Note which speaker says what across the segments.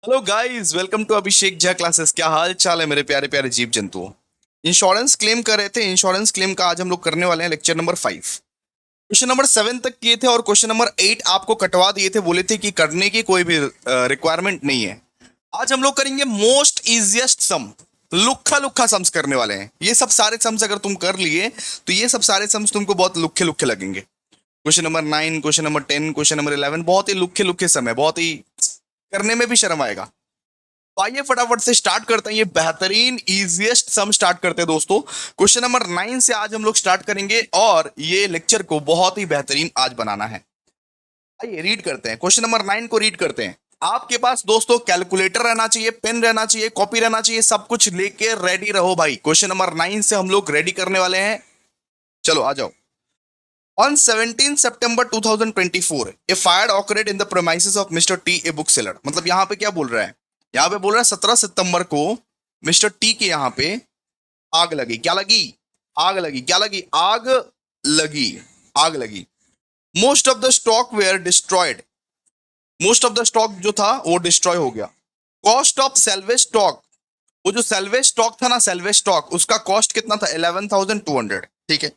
Speaker 1: Hello guys, welcome to Abhishek Jha classes. क्या हाल चाल है मेरे प्यारे प्यारे जीव जंतुओं। इंश्योरेंस क्लेम कर रहे थे। इंश्योरेंस क्लेम का आज हम लोग करने वाले हैं लेक्चर नंबर 5। क्वेश्चन नंबर 7 तक किए थे और क्वेश्चन नंबर 8 आपको कटवा दिए थे, बोले थे कि करने की कोई भी रिक्वायरमेंट नहीं है। आज हम लोग करेंगे मोस्ट इजिएस्ट सम। लुक्खा लुक्खा सम्स करने वाले हैं। ये सब सारे सम्स अगर तुम कर लिए तो ये सब सारे सम्स तुमको बहुत लुक्खे लुक्खे लगेंगे। Question number 9, question number 10, question number 11 बहुत ही लुक्खे लुक्खे सम है, बहुत ही करने में भी शर्म आएगा। तो आइए फटाफट से स्टार्ट करते हैं। ये बेहतरीन इजीएस्ट सम स्टार्ट करते हैं दोस्तों। क्वेश्चन नंबर 9 से आज हम लोग स्टार्ट करेंगे और ये लेक्चर को बहुत ही बेहतरीन आज बनाना है। आइए रीड करते हैं, क्वेश्चन नंबर 9 को रीड करते हैं। आपके पास दोस्तों कैलकुलेटर रहना चाहिए, पेन रहना चाहिए, कॉपी रहना चाहिए, सब कुछ लेके रेडी रहो भाई। क्वेश्चन नंबर 9 से हम लोग रेडी करने वाले हैं। चलो आ जाओ। On 17 September 2024, a fire occurred in the premises of Mr. T, a bookseller। मतलब यहाँ पे क्या बोल रहा है? यहाँ पे बोल रहा है 17 सितंबर को मिस्टर टी के यहाँ पे आग लगी। क्या लगी? आग लगी। क्या लगी? आग लगी। आग लगी। Most of the stock were destroyed. Most of the stock जो था वो डिस्ट्रॉय हो गया। Cost of salvage stock. वो जो सेल्वेज स्टॉक था ना, सेल्वेज स्टॉक, उसका कॉस्ट कितना था? 11,200। ठीक है।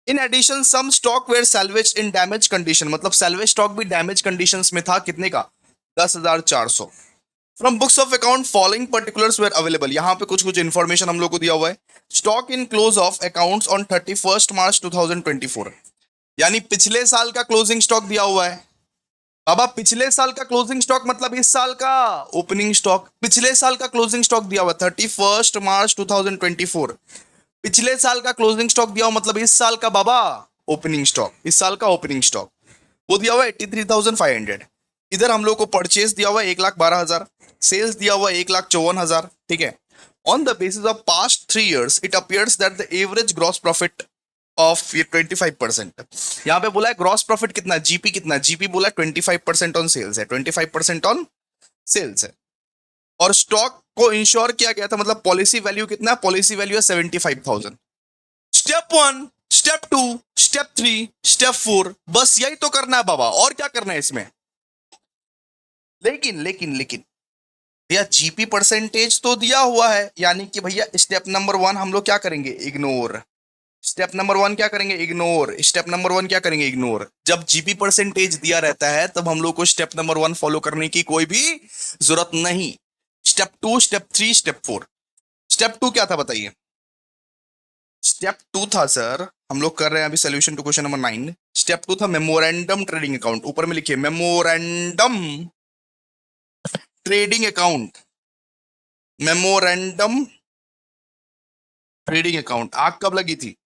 Speaker 1: In addition some stock were salvage in damage condition. मतलब सैल्वेज स्टॉक भी डैमेज कंडीशन में था। कितने का? 10,400। From books of account following particulars were available. यहाँ पे कुछ कुछ इंफॉर्मेशन हम लोग को दिया हुआ है। Stock in close of accounts on 31 मार्च 2024। यानी पिछले साल का क्लोजिंग स्टॉक दिया हुआ है। बाबा पिछले साल का क्लोजिंग स्टॉक मतलब इस साल का ओपनिंग स्टॉक। पिछले साल का क्लोजिंग स्टॉक दिया हुआ 31 मार्च 2024। पिछले साल का क्लोजिंग स्टॉक दिया हुआ मतलब इस साल का बाबा ओपनिंग स्टॉक। इस साल का ओपनिंग स्टॉक वो दिया हुआ 83,500। इधर हम लोग को परचेज दिया हुआ 1,12,000। सेल्स दिया हुआ 1,54,000। ठीक है। On the basis of past 3 years it appears that the average gross profit of ये 25%। यहाँ पे बोला है ग्रॉस प्रॉफिट कितना, जीपी कितना। जीपी बोला 25% ऑन सेल्स है, 25% ऑन सेल्स है। और स्टॉक को इंश्योर किया गया था, मतलब पॉलिसी वैल्यू कितना है? पॉलिसी वैल्यू है 75,000। स्टेप 1, स्टेप 2, स्टेप 3, स्टेप 4, बस यही तो करना है बाबा, और क्या करना है इसमें। लेकिन लेकिन लेकिन भैया जीपी परसेंटेज तो दिया हुआ है, यानी कि भैया स्टेप नंबर 1 हम लोग क्या करेंगे? इग्नोर। स्टेप नंबर 1 क्या करेंगे? इग्नोर। स्टेप नंबर 1 क्या करेंगे? इग्नोर। जब जीपी परसेंटेज दिया रहता है तब हम लोग को स्टेप नंबर 1 फॉलो करने की कोई भी जरूरत नहीं। Step 2, step 3, step 4। स्टेप 2 क्या था बताइए? स्टेप 2 था सर, हम लोग कर रहे हैं अभी solution to question number 9। Step 2 था मेमोरेंडम ट्रेडिंग अकाउंट। ऊपर में लिखिए memorandum trading account. Memorandum trading account. आग कब लगी थी?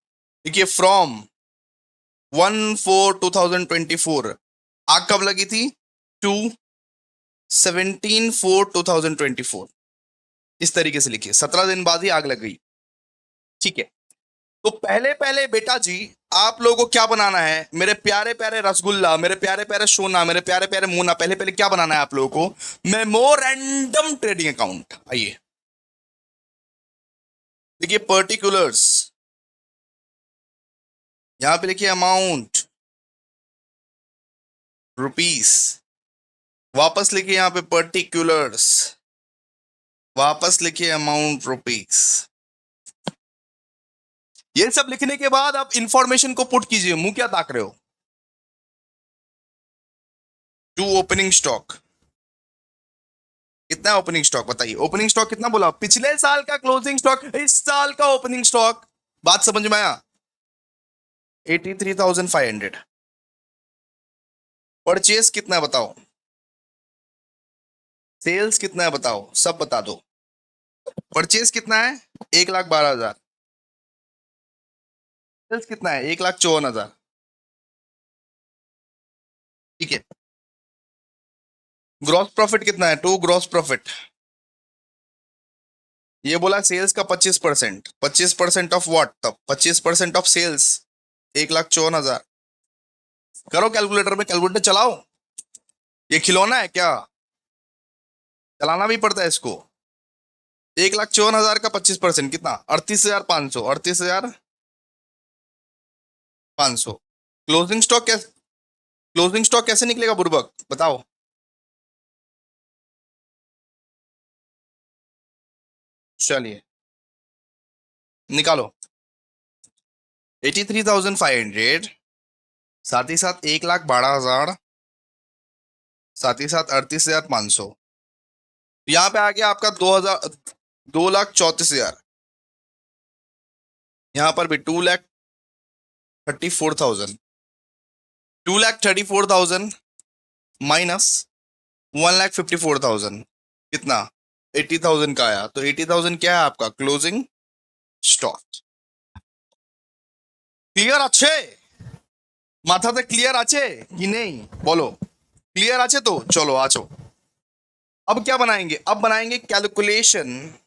Speaker 1: देखिए फ्रॉम 1/4/2024। आग कब लगी थी? टू 17/4/2024। इस तरीके से लिखिए, 17 दिन बाद ही आग लग गई। ठीक है। तो पहले पहले बेटा जी आप लोगों को क्या बनाना है? मेरे प्यारे प्यारे रसगुल्ला, मेरे प्यारे प्यारे सोना, मेरे प्यारे प्यारे मोना, पहले पहले क्या बनाना है आप लोगों को? Memorandum trading account. आइए देखिए पर्टिकुलर्स। यहां पे लिखिए अमाउंट रुपीस। वापस लिखिए यहां पे पर्टिकुलर्स। वापस लिखिए अमाउंट रुपीस। ये सब लिखने के बाद आप इंफॉर्मेशन को पुट कीजिए। मुंह क्या ताक रहे हो? To opening stock. कितना ओपनिंग स्टॉक बताइए? ओपनिंग स्टॉक कितना बोला? पिछले साल का क्लोजिंग स्टॉक, इस साल का ओपनिंग स्टॉक। बात समझ में आया? 83,500। परचेस कितना है बताओ? सेल्स कितना है बताओ? सब बता दो। परचेस कितना है? 1,12,000। सेल्स कितना है? 1,54,000। ठीक है। ग्रॉस प्रॉफिट कितना है? To gross profit. ये बोला सेल्स का 25%। 25% ऑफ व्हाट? तब 25% ऑफ सेल्स 1,54,000। करो कैलकुलेटर में, कैलकुलेटर चलाओ। ये खिलौना है क्या? चलाना भी पड़ता है इसको। 1,54,000 का 25% कितना? 38,500। 38,500। क्लोजिंग स्टॉक कैसे? क्लोजिंग स्टॉक कैसे निकलेगा बुर्बक बताओ? चलिए निकालो। 83,500, साथ ही साथ 1,12,000, साथ ही साथ 38,500। यहाँ पे आ गया आपका 2,34,000। यहाँ पर भी 2,34,000। 2,34,000 माइनस 1,54,000 कितना? 80,000 का आया। तो 80,000 क्या है आपका क्लोजिंग स्टॉक। क्लियर अच्छे? माथा क्लियर आचे कि नहीं बोलो? क्लियर आचे तो चलो आचो। अब क्या बनाएंगे? अब बनाएंगे calculation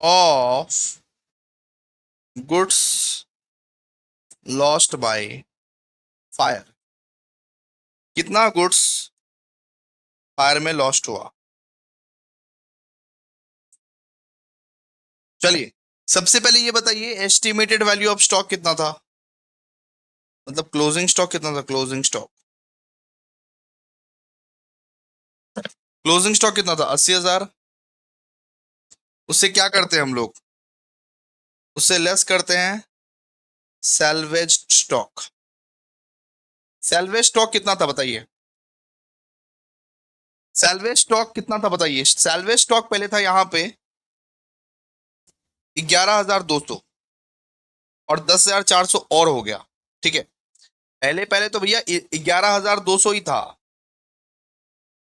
Speaker 1: of goods lost by fire. कितना गुड्स फायर में लॉस्ट हुआ? चलिए सबसे पहले ये बताइए एस्टिमेटेड वैल्यू ऑफ स्टॉक कितना था? मतलब क्लोजिंग स्टॉक कितना था? क्लोजिंग स्टॉक, क्लोजिंग स्टॉक कितना था? 80,000। उससे क्या करते हैं हम लोग? उससे लेस करते हैं सैल्वेज स्टॉक। सैल्वेज स्टॉक कितना था बताइए? सैल्वेज स्टॉक कितना था बताइए? सैल्वेज स्टॉक पहले था यहां पे 11,200 और 10,400 और हो गया। ठीक है, पहले पहले तो भैया 11,200 ही था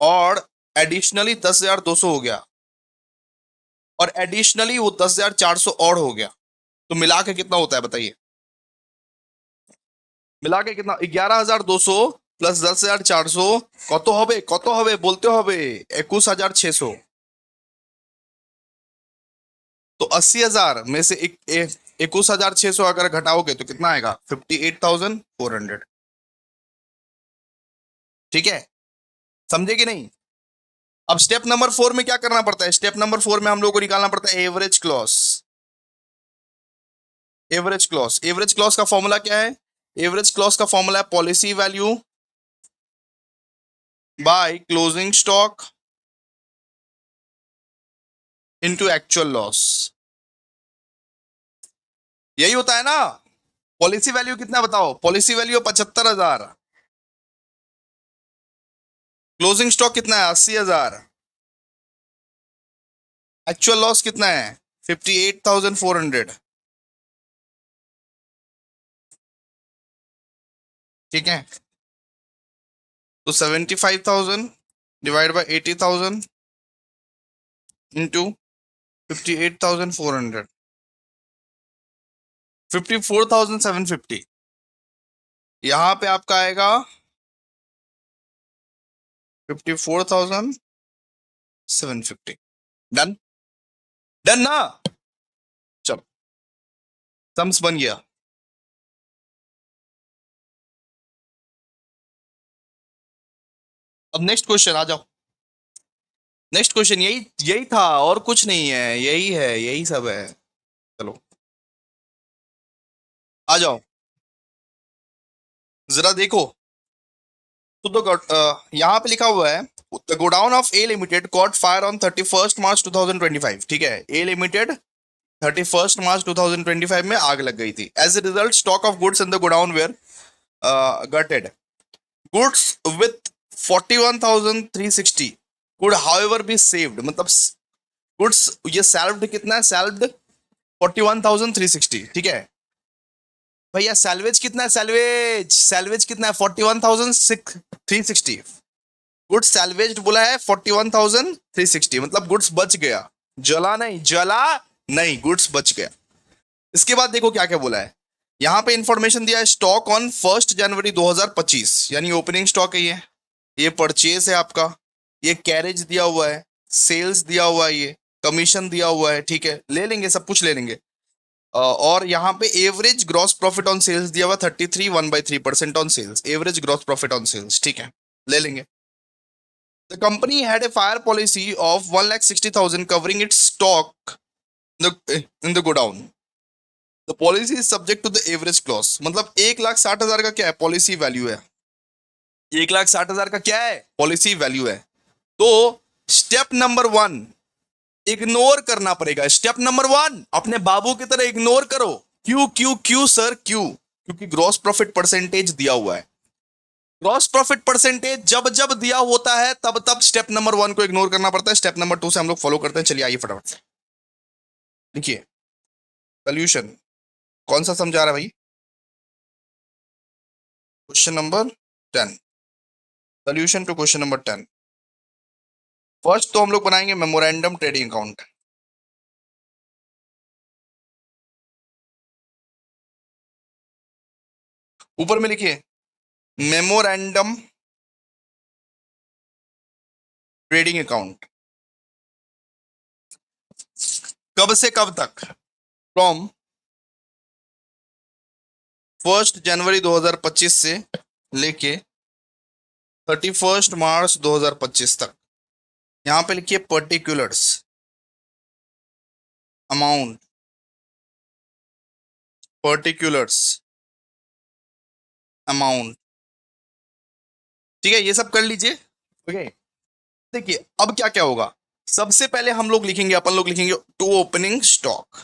Speaker 1: और एडिशनली 10,200 हो गया और एडिशनली वो 10,400 और हो गया। तो मिला के कितना होता है बताइए? मिला के कितना? 11,200 प्लस 10,400 कत হবে बोलते হবে 21,600। तो 80,000 में से 21,600 अगर घटाओगे तो कितना आएगा? 58,400। ठीक है, समझे कि नहीं? अब स्टेप नंबर 4 में क्या करना पड़ता है? स्टेप नंबर 4 में हम लोग को निकालना पड़ता है average clause. Average clause, average clause का फॉर्मूला क्या है? एवरेज क्लॉस का फॉर्मूला है policy value by closing stock into actual loss. यही होता है ना? पॉलिसी वैल्यू कितना बताओ? Policy value 75,000। क्लोजिंग स्टॉक कितना है? 80,000। एक्चुअल लॉस कितना है? 58,400। ठीक है, तो 75,000 डिवाइड बाय 80,000 इंटू 58,400, 54,750। यहां पे आपका आएगा 54,750। डन? डन ना? चलो सम्स बन गया। अब नेक्स्ट क्वेश्चन आ जाओ। नेक्स्ट क्वेश्चन यही यही था और कुछ नहीं है, यही है, यही सब है। चलो आ जाओ जरा देखो। तो यहाँ पे लिखा हुआ है the godown of A limited cot fire on 31 मार्च 2025। ठीक है, ए लिमिटेड 31 मार्च 2025 में आग लग गई थी। As a result stock of goods in the godown were gutted. Goods with 41,360 could however be saved. मतलब गुड्स ये सेल्व्ड कितना है? सेल्व्ड 41,360। ठीक है भैया, सैल्वेज कितना है? सैल्वेज सैल्वेज कितना है? 41,360। गुड्स सैल्वेज बोला है 41,360, मतलब गुड्स बच गया। जला नहीं, जला नहीं, गुड्स बच गया। इसके बाद देखो क्या क्या बोला है। यहां पे इंफॉर्मेशन दिया है स्टॉक ऑन 1 जनवरी 2025, यानी ओपनिंग स्टॉक है ये परचेज है आपका, ये कैरेज दिया हुआ है, सेल्स दिया हुआ है, ये कमीशन दिया हुआ है। ठीक है, ले लेंगे, सब कुछ ले लेंगे। और यहाँ पे average gross profit on sales दिया हुआ 33 1/3% on sales, average gross profit on sales. ठीक है, ले लेंगे। The company had a fire policy of 1,60,000 covering its stock in the godown. The policy is subject to the average clause. मतलब 1,60,000 का क्या है? पॉलिसी वैल्यू है। 1,60,000 का क्या है? पॉलिसी वैल्यू है। तो स्टेप नंबर 1 इग्नोर करना पड़ेगा। स्टेप नंबर 1 अपने बाबू की तरह इग्नोर करो। क्यों क्यों क्यों सर क्यों? क्योंकि ग्रॉस प्रॉफिट परसेंटेज दिया हुआ है। ग्रॉस प्रॉफिट परसेंटेज जब जब दिया होता है तब तब स्टेप नंबर 1 को इग्नोर करना पड़ता है। स्टेप नंबर 2 से हम लोग फॉलो करते हैं। चलिए आइए फटाफट से देखिए सोल्यूशन। कौन सा समझा रहा है भाई? Question number 10। Solution to question number 10। First तो हम लोग बनाएंगे मेमोरेंडम ट्रेडिंग अकाउंट। ऊपर में लिखिए मेमोरेंडम ट्रेडिंग अकाउंट। कब से कब तक? फ्रॉम 1 जनवरी 2025 से लेके 31 मार्च 2025 तक। यहां पे लिखिए पर्टिकुलर्स अमाउंट। Particulars amount. ठीक है, ये सब कर लीजिए। ओके, देखिए अब क्या क्या होगा। सबसे पहले हम लोग लिखेंगे, अपन लोग लिखेंगे to opening stock.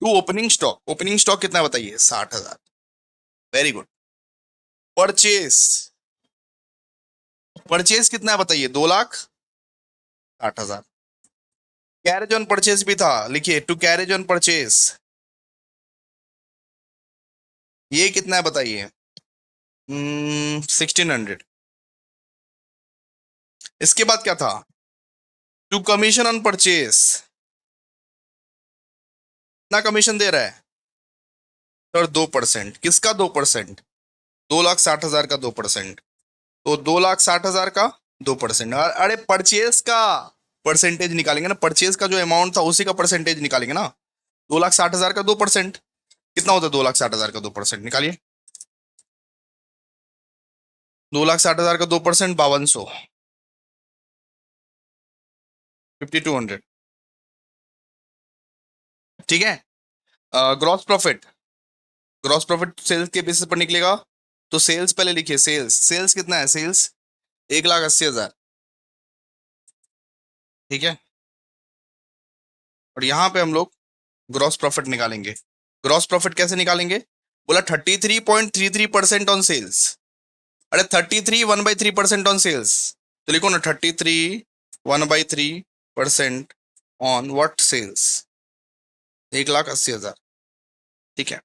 Speaker 1: To opening stock. Opening stock कितना है बताइए? 60,000। Very good. परचेस। परचेस कितना है बताइए? 2,60,000। कैरेज ऑन परचेस भी था, लिखिए टू कैरेज ऑन परचेस। ये कितना है बताइए? 1,600। इसके बाद क्या था? To commission on purchase. कितना कमीशन दे रहा है सर? 2%। किसका 2%? 2,60,000 का 2%। तो 2,60,000 का 2%। अरे परचेस का परसेंटेज निकालेंगे ना। परचेस का जो अमाउंट था उसी का परसेंटेज निकालेंगे ना। 2,60,000 का 2%। कितना होता है 2,60,000 का 2%? निकालिए। 2,60,000 का 2% 5,200। 5,200। ठीक है। Gross profit. Gross profit sales के बेसिस पर निकलेगा। तो सेल्स पहले लिखिए। सेल्स सेल्स कितना है? सेल्स 1,80,000। ठीक है। और यहाँ पे हम लोग ग्रॉस प्रॉफिट निकालेंगे। ग्रॉस प्रॉफिट कैसे निकालेंगे? बोला 33.33% ऑन सेल्स। अरे 33 1/3% ऑन सेल्स। तो लिखो ना 33 1/3% ऑन व्हाट? सेल्स 1,80,000। ठीक है।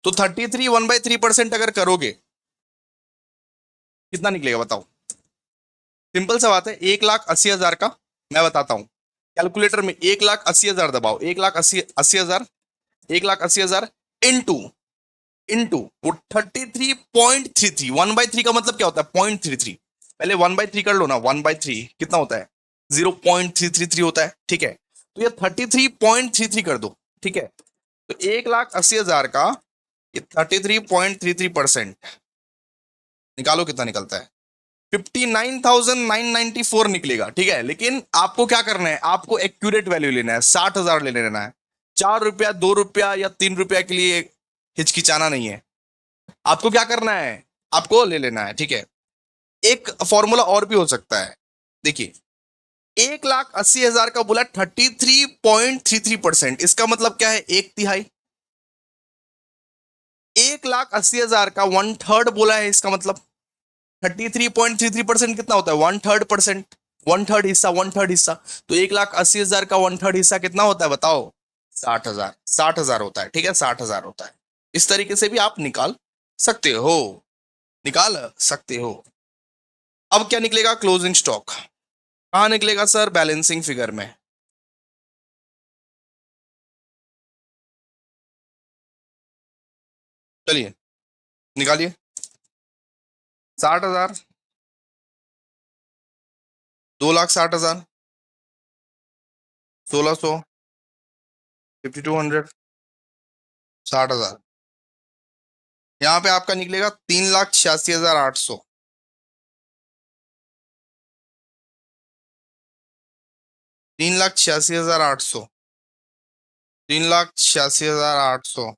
Speaker 1: तो 33 1/3% अगर करोगे कितना निकलेगा बताओ? सिंपल सा बात है। 1,80,000 का मैं बताता हूं। कैलकुलेटर में 1,80,000 दबाओ। 1,80,000 1,80,000 इंटू इंटू वो 33.33। 1/3 का मतलब क्या होता है? 0.33। पहले 1/3 कर लो ना। 1/3 कितना होता है? 0.333 होता है। ठीक है, तो ये 33.33 कर दो। ठीक है, तो 1,80,000 का ये 33.33% निकालो कितना निकलता है? 59,994 निकलेगा। ठीक है, लेकिन आपको क्या करना है? आपको एक्यूरेट वैल्यू लेना है। 60,000 ले लेना है। 4 रुपया 2 रुपया या 3 रुपया के लिए हिचकिचाना नहीं है। आपको क्या करना है? आपको ले लेना है। ठीक है। एक फॉर्मूला और भी हो सकता है। देखिए 1,80,000 का बोला 33.33%। इसका मतलब क्या है? 1/3। 1,80,000 का 1/3 बोला है। इसका मतलब 33.33% कितना होता है? 1/3%। 1/3 हिस्सा 1/3 हिस्सा। तो 1,80,000 का 1/3 हिस्सा कितना होता है बताओ? 60,000। 60,000 होता है। ठीक है, 60,000 होता है। इस तरीके से भी आप निकाल सकते हो। निकाल सकते हो। अब क्या निकलेगा? Closing stock. कहाँ निकलेगा सर? बैलेंसिंग फिगर में। चलिए निकालिए। 60,000, 2,60,000, 1,600, 5,200, 60,000। यहाँ पे आपका निकलेगा 3,86,800। 3,86,800। 3,86,800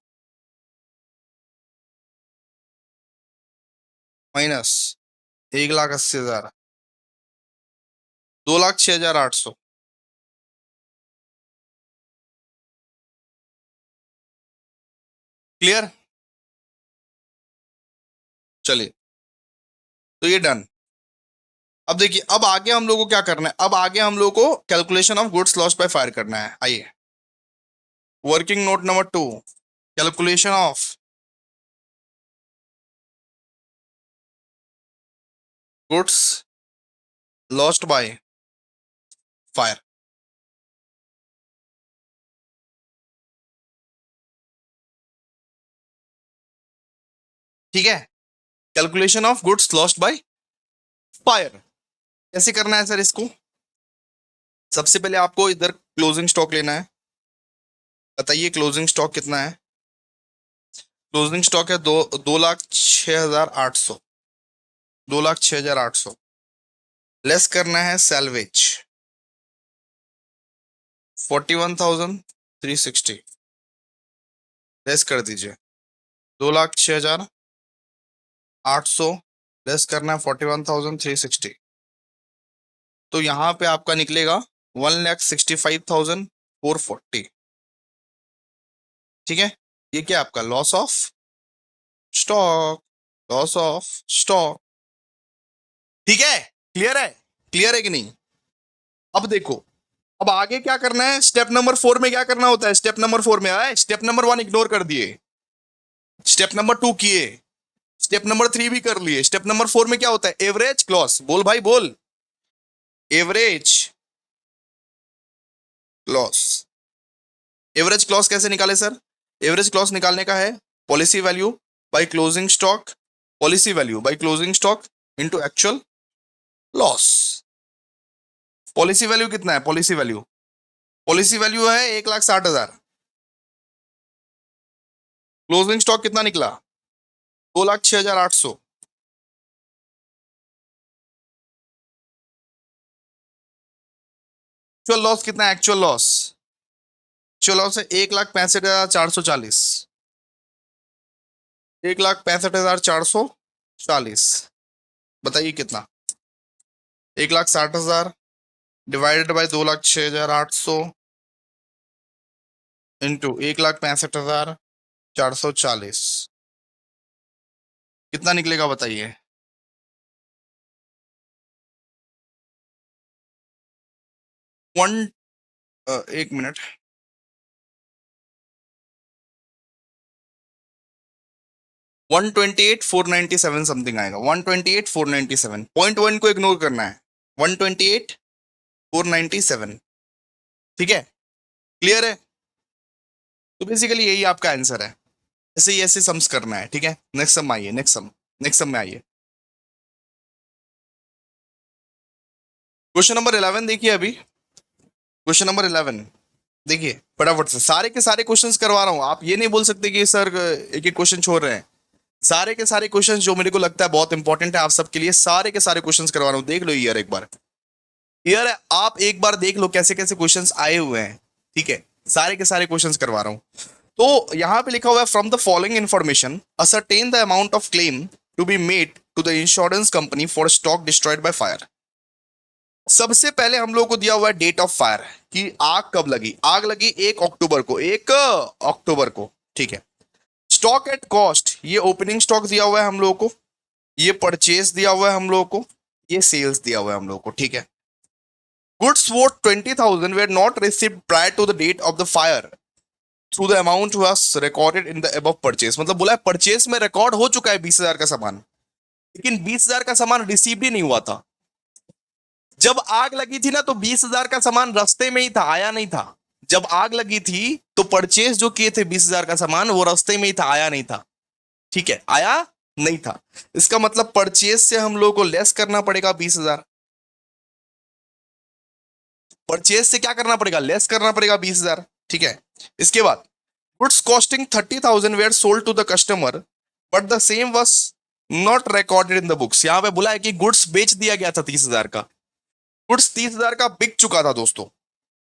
Speaker 1: माइनस 1,80,000। 2,06,800। क्लियर? चलिए, तो ये डन। अब देखिए, अब आगे हम लोग को क्या करना है, अब आगे हम लोग को calculation of goods lost by fire करना है। आइए, working note number 2, calculation of goods lost by fire. ठीक है, calculation of goods lost by fire. कैसे करना है सर इसको? सबसे पहले आपको इधर क्लोजिंग स्टॉक लेना है। बताइए क्लोजिंग स्टॉक कितना है? क्लोजिंग स्टॉक है 2,06,800। 2,06,800 लेस करना है सैलवेज 41,360। लेस कर दीजिए 2,06,800 लेस करना है 41,360। तो यहाँ पे आपका निकलेगा 1,65,440। ठीक है, ये क्या आपका loss of stock, loss of stock. ठीक है, क्लियर है? क्लियर है कि नहीं? अब देखो, अब आगे क्या करना है, स्टेप नंबर 4 में क्या करना होता है? स्टेप नंबर 4 में आए, स्टेप नंबर 1 इग्नोर कर दिए, स्टेप नंबर 2 किए, स्टेप नंबर 3 भी कर लिए, स्टेप नंबर 4 में क्या होता है? Average clause. बोल भाई बोल, एवरेज क्लॉस। एवरेज क्लॉस कैसे निकाले सर? एवरेज क्लॉस निकालने का है policy value by closing stock, policy value by closing stock into actual loss. Policy value कितना है? पॉलिसी वैल्यू है 1,60,000। क्लोजिंग स्टॉक कितना निकला? 2,06,800। एक्चुअल लॉस कितना है? एक्चुअल लॉस है 1,65,440। 1,65,440। बताइए कितना? 1,60,000 डिवाइडेड बाई 2,06,800 इंटू 1,65,440 कितना निकलेगा बताइए? वन एक मिनट, 128,497 समथिंग आएगा। 128,497, पॉइंट वन को इग्नोर करना है। 128,497। ठीक है, क्लियर है? तो बेसिकली यही आपका आंसर है। ऐसे ही ऐसे सम्स करना है। ठीक है, नेक्स्ट सम आइए, नेक्स्ट सम में आइए। क्वेश्चन नंबर 11 देखिए अभी। क्वेश्चन नंबर 11 देखिए, फटाफट से सारे के सारे क्वेश्चंस करवा रहा हूं। आप ये नहीं बोल सकते कि सर एक एक क्वेश्चन छोड़ रहे हैं। सारे के सारे क्वेश्चंस जो मेरे को लगता है बहुत इंपॉर्टेंट है आप सबके लिए, सारे के सारे क्वेश्चंस करवा रहा हूं। देख लो यार एक बार, यार आप एक बार देख लो कैसे कैसे क्वेश्चंस आए हुए हैं। ठीक है, सारे के सारे क्वेश्चंस करवा रहा हूं। तो यहां पे लिखा हुआ है from the following information ascertain the amount of claim to be made to the insurance company for stock destroyed by fire. सबसे पहले हम लोग को दिया हुआ है डेट ऑफ फायर कि आग कब लगी। आग लगी 1 अक्टूबर को, 1 अक्टूबर को। ठीक है, स्टॉक एट कॉस्ट, ये ओपनिंग स्टॉक दिया हुआ है हम लोग को, ये परचेज दिया हुआ है हम लोग को, ये सेल्स दिया हुआ है हम लोग को। ठीक है, goods worth 20,000 were not received prior to the date of the fire through the amount was recorded in the above purchase। मतलब बोला है परचेस में रिकॉर्ड हो चुका है 20,000 का सामान, लेकिन 20,000 का सामान रिसीव ही नहीं हुआ था। जब आग लगी थी ना तो 20,000 का सामान रास्ते में ही था, आया नहीं था। जब आग लगी थी तो परचेज जो किए थे 20,000 का सामान वो रास्ते में ही था, आया नहीं था। ठीक है, आया नहीं था। इसका मतलब परचेज से हम लोग को लेस करना पड़ेगा 20,000। परचेज से क्या करना पड़ेगा? लेस करना पड़ेगा 20,000। ठीक है, इसके बाद goods costing 30,000 were sold to the customer but the same was not recorded in the books. यहां पे बोला है कि गुड्स बेच दिया गया था 30,000 का, गुड्स 30,000 का बिक चुका था दोस्तों,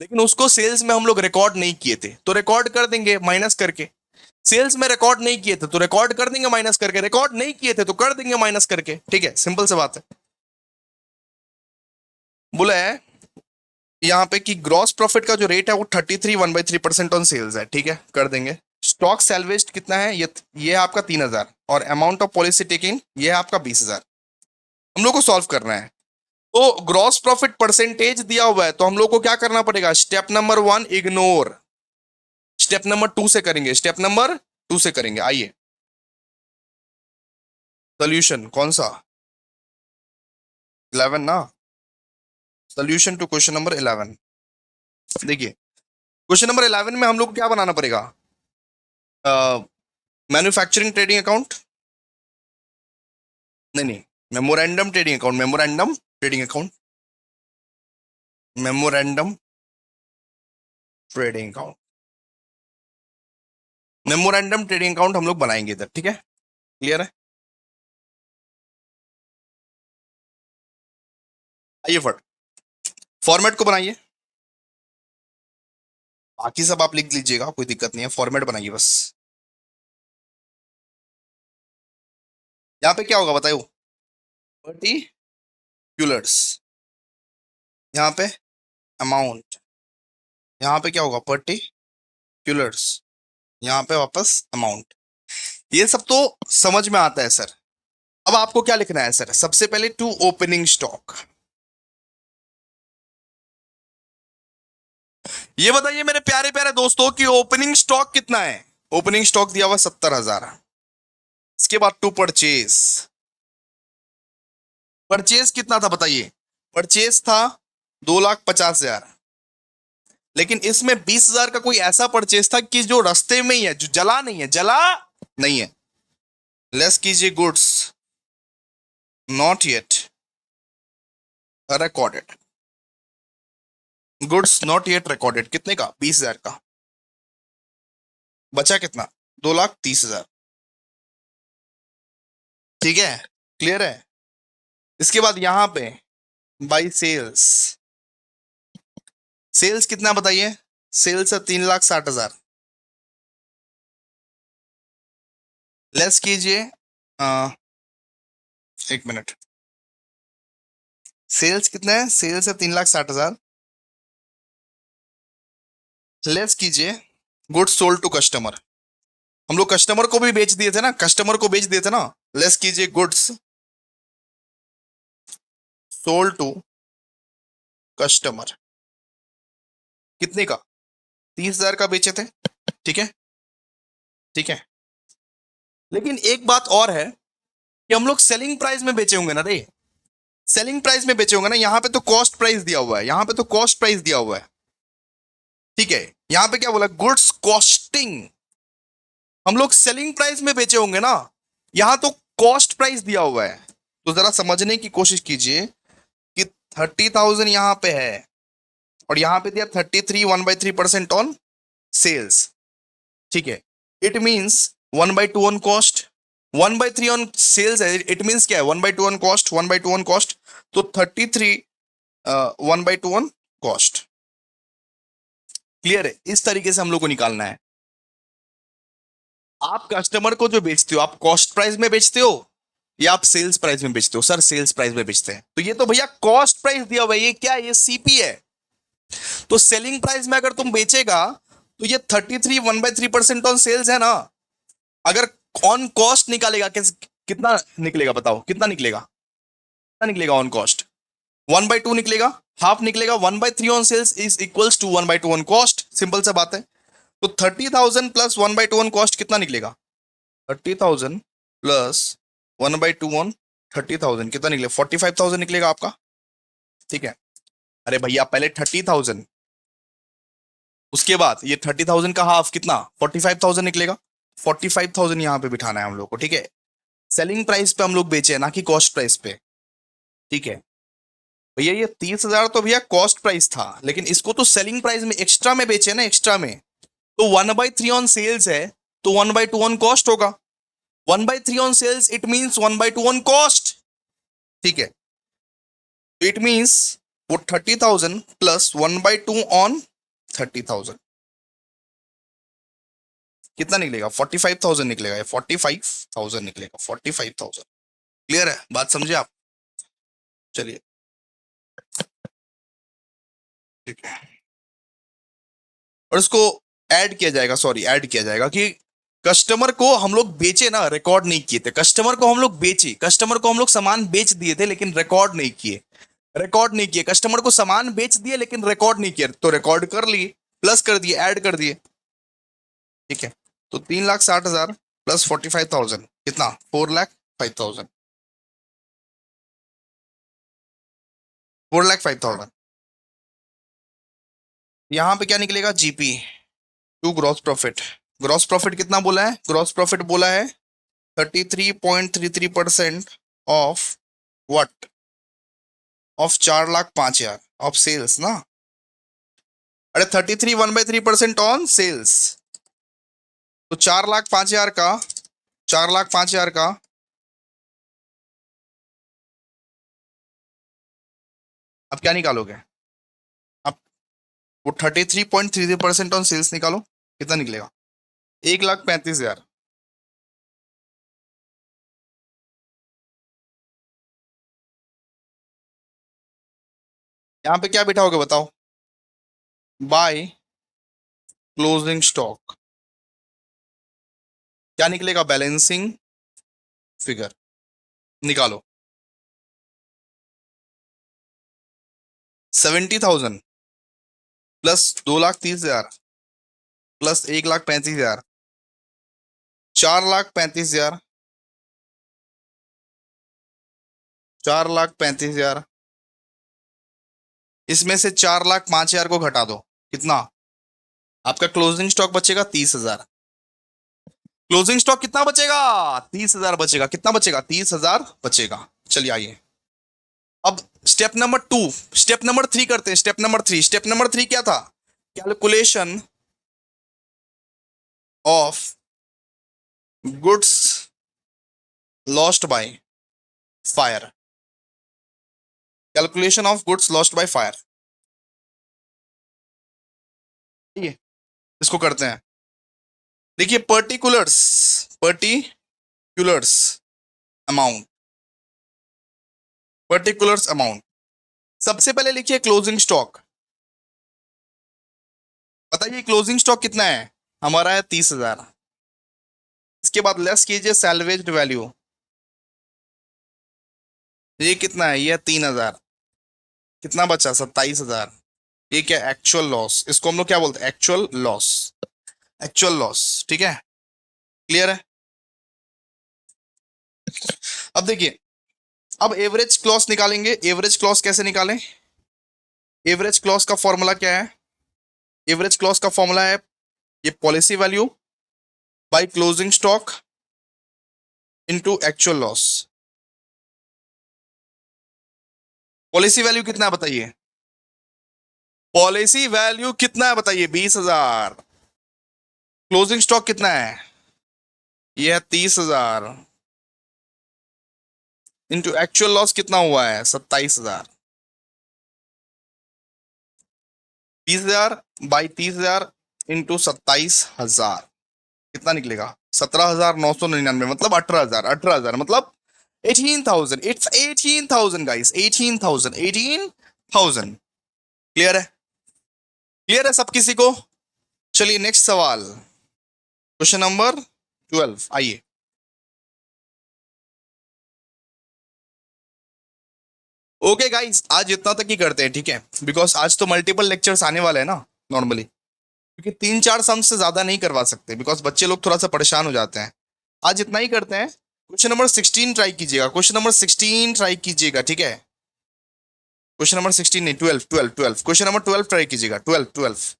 Speaker 1: लेकिन उसको सेल्स में हम लोग रिकॉर्ड नहीं किए थे, तो रिकॉर्ड कर देंगे माइनस करके। सेल्स में रिकॉर्ड नहीं किए थे तो रिकॉर्ड कर देंगे माइनस करके, रिकॉर्ड नहीं किए थे तो कर देंगे माइनस करके। ठीक है, सिंपल सी बात है। बोला है यहाँ पे कि ग्रॉस प्रॉफिट का जो रेट है वो 33 1/3% ऑन सेल्स है, ठीक है, कर देंगे। स्टॉक सेल्वेज कितना है, ये है आपका 3,000, और अमाउंट ऑफ पॉलिसी टेकिंग ये है आपका 20,000। हम लोग को सॉल्व करना है। तो ग्रॉस प्रॉफिट परसेंटेज दिया हुआ है, तो हम लोग को क्या करना पड़ेगा, step number 1 ignore, step number 2 से करेंगे, स्टेप नंबर 2 से करेंगे। आइए, सोल्यूशन कौन सा, 11 ना, सोल्यूशन टू क्वेश्चन नंबर 11। देखिए, क्वेश्चन नंबर 11 में हम लोग को क्या बनाना पड़ेगा, मैन्युफैक्चरिंग ट्रेडिंग अकाउंट, नहीं नहीं, memorandum trading account, memorandum trading account, memorandum trading account, memorandum trading account हम लोग बनाएंगे इधर, ठीक है, क्लियर है। आइए फट फॉर्मेट को बनाइए, बाकी सब आप लिख लीजिएगा, कोई दिक्कत नहीं है, फॉर्मेट बनाइए बस। यहाँ पे क्या होगा बताइए, पर्टिकुलर्स, यहाँ पे अमाउंट, यहाँ पे क्या होगा, पर्टिकुलर्स, यहाँ पे वापस अमाउंट। ये सब तो समझ में आता है सर। अब आपको क्या लिखना है सर, सबसे पहले टू ओपनिंग स्टॉक। ये बताइए मेरे प्यारे प्यारे दोस्तों कि ओपनिंग स्टॉक कितना है, ओपनिंग स्टॉक दिया हुआ 70,000। इसके बाद टू परचेज, परचेज कितना था बताइए, परचेज था 2,50,000, लेकिन इसमें 20,000 का कोई ऐसा परचेज था कि जो रास्ते में ही है, जो जला नहीं है, जला नहीं है। लेस कीजिए goods not yet recorded, goods not yet recorded कितने का, 20,000 का, बचा कितना, 2,30,000, ठीक है, क्लियर है। इसके बाद यहां पे बाई सेल्स, सेल्स कितना बताइए, सेल्स है 3,60,000, लेस कीजिए, एक मिनट, सेल्स कितना है, सेल्स है 3,60,000, लेस कीजिए गुड्स सोल्ड टू कस्टमर, हम लोग कस्टमर को भी बेच दिए थे ना, कस्टमर को बेच दिए थे ना, लेस कीजिए गुड्स सोल्ड टू कस्टमर, कितने का, 30,000 का बेचे थे, ठीक है, ठीक है। लेकिन एक बात और है कि हम लोग सेलिंग प्राइस में बेचे होंगे ना रे, सेलिंग प्राइस में बेचे होंगे ना, यहां पे तो कॉस्ट प्राइस दिया हुआ है, यहां पे तो कॉस्ट प्राइस दिया हुआ है, ठीक है। यहां पे क्या बोला, गुड्स कॉस्टिंग, हम लोग सेलिंग प्राइस में बेचे होंगे ना, यहां तो कॉस्ट प्राइस दिया हुआ है। तो जरा समझने की कोशिश कीजिए कि 30,000 यहां पे है, और यहां पे दिया 33 1/3% ऑन सेल्स, ठीक है। It means 1/2 on cost, 1/3 on sales है, इट मींस क्या है, 1/2 ऑन कॉस्ट, 1/2 ऑन कॉस्ट, तो 33 1/2 ऑन कॉस्ट, क्लियर है। इस तरीके से हम लोग को निकालना है। आप कस्टमर को जो बेचते हो, आप कॉस्ट प्राइस में बेचते हो या आप सेल्स प्राइस में बेचते हो, सर सेल्स प्राइस में बेचते हैं, तो ये तो भैया कॉस्ट प्राइस दिया हुआ है, ये क्या है, ये सीपी है। तो सेलिंग प्राइस में अगर तुम बेचेगा तो ये 33 1/3% ऑन सेल्स है ना, अगर ऑन कॉस्ट निकालेगा कितना निकलेगा बताओ, कितना निकलेगा, कितना निकलेगा ऑन कॉस्ट, 1/2 निकलेगा, हाफ निकलेगा, 1/3 on sales is equals to 1/2 on cost, simple सा बात है। तो 30,000 प्लस 1/2 ऑन कॉस्ट कितना निकलेगा, 30,000 प्लस 1/2 ऑन 30,000 कितना निकलेगा, 45,000 निकलेगा आपका, ठीक है। अरे भैया पहले 30,000, उसके बाद ये 30,000 का हाफ कितना, 45,000 निकलेगा, 45,000 यहाँ पे बिठाना है हम लोग को, ठीक है। सेलिंग प्राइस पे हम लोग बेचे हैं ना कि कॉस्ट प्राइस पे, ठीक है। भैया ये 30,000 तो भैया कॉस्ट प्राइस था, लेकिन इसको तो सेलिंग प्राइस में एक्स्ट्रा में बेचे ना, एक्स्ट्रा में, तो 1/3 ऑन सेल्स है, तो 1/2 ऑन कॉस्ट होगा, 1/3 on sales it means 1/2 on cost, ठीक है। इट मींस वो 30,000 प्लस 1/2 ऑन 30,000 कितना निकलेगा, 45,000 निकलेगा, ये 45,000 निकलेगा, 45,000, क्लियर है, बात समझे आप, चलिए। ठीक है, और इसको ऐड किया जाएगा, सॉरी ऐड किया जाएगा कि कस्टमर को हम लोग बेचे ना, रिकॉर्ड नहीं किए थे। कस्टमर को हम लोग बेचे, कस्टमर को हम लोग सामान बेच दिए थे लेकिन रिकॉर्ड नहीं किए, रिकॉर्ड नहीं किए। कस्टमर को सामान बेच दिए लेकिन रिकॉर्ड नहीं किया, तो रिकॉर्ड कर लिए, प्लस कर दिए, ऐड कर दिए। ठीक है, तो 3,60,000 प्लस 45,000 कितना, 4,05,000, 4,05,000। यहां पे क्या निकलेगा, GP to gross profit. Gross profit कितना बोला है, ग्रॉस प्रॉफिट बोला है 33.33% of what, of 4,05,000 of sales ना। अरे 33 1/3% ऑन सेल्स, तो 4,05,000 का, 4,05,000 का अब क्या निकालोगे आप, वो 33.33% ऑन सेल्स निकालो, कितना निकलेगा, 1,35,000। यहां पे क्या बिठाओगे बताओ, बाय क्लोजिंग स्टॉक, क्या निकलेगा, बैलेंसिंग फिगर निकालो। 70,000 प्लस 2,30,000 प्लस 1,35,000, 4,35,000, 4,35,000, इसमें से 4,05,000 को घटा दो, कितना आपका क्लोजिंग स्टॉक बचेगा, 30,000। क्लोजिंग स्टॉक कितना बचेगा, 30,000 बचेगा, कितना बचेगा, 30,000 बचेगा। चलिए आइए अब स्टेप नंबर 2, स्टेप नंबर 3 करते हैं। स्टेप नंबर 3, स्टेप नंबर 3 क्या था, calculation of goods lost by fire, calculation of goods lost by fire. ठीक है, इसको करते हैं। देखिए particulars, particulars amount, particulars amount, सबसे पहले लिखिए क्लोजिंग स्टॉक। बताइए क्लोजिंग स्टॉक कितना है, हमारा है 30,000। इसके बाद लेस कीजिए सैल्वेज्ड वैल्यू, ये कितना है, ये 3,000, कितना बचा, 27,000। ये क्या, एक्चुअल लॉस, इसको हम लोग क्या बोलते हैं, एक्चुअल लॉस, एक्चुअल लॉस। ठीक है, क्लियर है। अब देखिए, अब एवरेज क्लॉस निकालेंगे। एवरेज क्लॉस कैसे निकालें, एवरेज क्लॉस का फॉर्मूला क्या है, एवरेज क्लॉस का फॉर्मूला है ये policy value by closing stock into actual loss. Policy value कितना है बताइए, पॉलिसी वैल्यू कितना है बताइए, 20,000। क्लोजिंग स्टॉक कितना है, ये है 30,000 इंटू एक्चुअल लॉस कितना हुआ है, 27,000। 30,000 बाई 30,000 इंटू 27,000 कितना निकलेगा, 17,999, मतलब 18,000, 18,000 मतलब 18,000, इट्स 18,000 गाइस, 18,000, 18,000। क्लियर है, क्लियर है सब किसी को। चलिए नेक्स्ट सवाल, क्वेश्चन नंबर 12, आइए। ओके गाइस, आज इतना तक ही करते हैं, ठीक है, बिकॉज आज तो मल्टीपल लेक्चर्स आने वाले हैं ना नॉर्मली, क्योंकि 3-4 सम से ज्यादा नहीं करवा सकते, बिकॉज बच्चे लोग थोड़ा सा परेशान हो जाते हैं। आज इतना ही करते हैं। क्वेश्चन नंबर 16 ट्राई कीजिएगा, क्वेश्चन नंबर 16 ट्राई कीजिएगा, ठीक है। क्वेश्चन नंबर 16 नहीं, 12, 12, 12, क्वेश्चन नंबर 12 ट्राई कीजिएगा, 12, 12।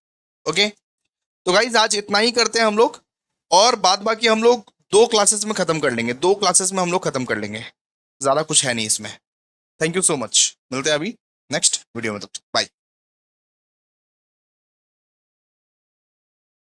Speaker 1: ओके, तो गाइज आज इतना ही करते हैं हम लोग, और बाद बाकी हम लोग 2 क्लासेस में खत्म कर लेंगे, 2 क्लासेस में हम लोग खत्म कर लेंगे, ज्यादा कुछ है नहीं इसमें। थैंक यू सो मच, मिलते हैं अभी नेक्स्ट वीडियो में, तब तक बाय।